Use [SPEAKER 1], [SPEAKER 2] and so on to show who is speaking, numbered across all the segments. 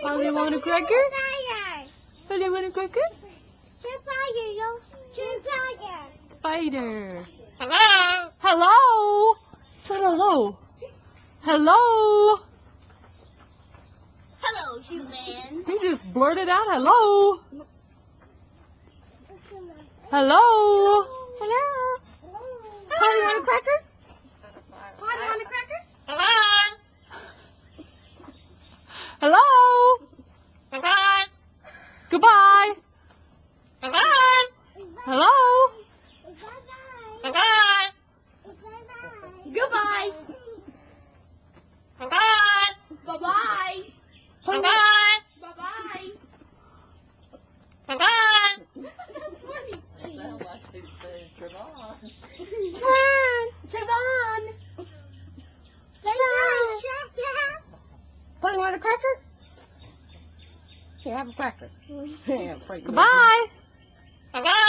[SPEAKER 1] Polly want a cracker? Polly want a cracker? Spider.
[SPEAKER 2] Hello?
[SPEAKER 1] Hello? Say hello. Hello?
[SPEAKER 2] Hello, human.
[SPEAKER 1] You just blurted out hello. Hello?
[SPEAKER 2] Hello?
[SPEAKER 1] Polly want a cracker?
[SPEAKER 2] Polly want a cracker? Hello?
[SPEAKER 1] Hello?
[SPEAKER 2] Hello?
[SPEAKER 1] Goodbye.
[SPEAKER 2] Hello?
[SPEAKER 1] Hello?
[SPEAKER 2] Hello?
[SPEAKER 1] Goodbye.
[SPEAKER 2] Hello?
[SPEAKER 1] Bye-bye.
[SPEAKER 2] Hello?
[SPEAKER 1] Bye-bye.
[SPEAKER 2] Hello?
[SPEAKER 1] Trevon. Polly want a cracker? Here, have a cracker. Goodbye.
[SPEAKER 2] Hello?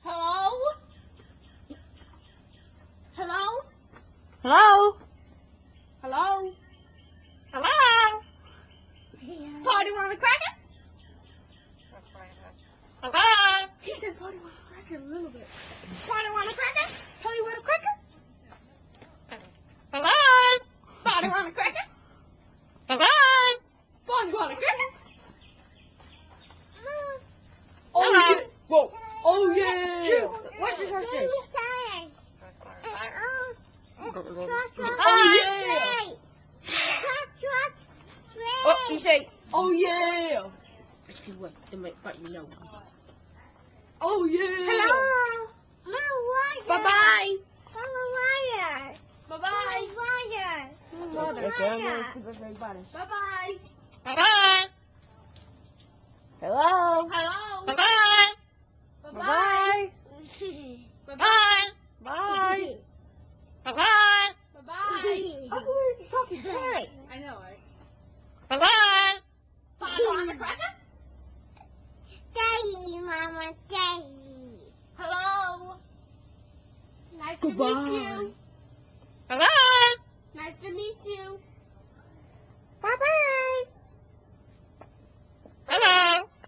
[SPEAKER 1] Hello? Hello? Hello? Hello?
[SPEAKER 2] Hello?
[SPEAKER 1] Polly want a cracker?
[SPEAKER 2] Hello?
[SPEAKER 1] He said Polly want a cracker a little bit. Polly want a cracker? Polly want a cracker?
[SPEAKER 2] Hello?
[SPEAKER 1] Polly want a cracker?
[SPEAKER 2] Hello?
[SPEAKER 1] Polly want a cracker?
[SPEAKER 2] Hello?
[SPEAKER 1] Oh yeah! Whoa! Oh yeah! What's this horse say? Oh yeah! Oh, he say, oh yeah! Let's see what it might bite your nose. Oh yeah!
[SPEAKER 3] Hello.
[SPEAKER 1] Bye bye!
[SPEAKER 3] Mama wire.
[SPEAKER 1] Bye bye!
[SPEAKER 3] Wire.
[SPEAKER 1] Bye bye!
[SPEAKER 2] Hello?
[SPEAKER 1] Hello? Hello?
[SPEAKER 2] Hello?
[SPEAKER 1] Bye bye! Bye bye!
[SPEAKER 2] Bye.
[SPEAKER 1] Bye!
[SPEAKER 2] Hello?
[SPEAKER 1] Bye bye! Oh, who is talking back? I know, right?
[SPEAKER 2] Hello?
[SPEAKER 1] Polly want a cracker?
[SPEAKER 3] Daddy, Mama, Daddy.
[SPEAKER 1] Hello? Nice to
[SPEAKER 3] Goodbye.
[SPEAKER 1] meet you.
[SPEAKER 2] Hello?
[SPEAKER 1] Nice to meet you.
[SPEAKER 3] Bye-bye.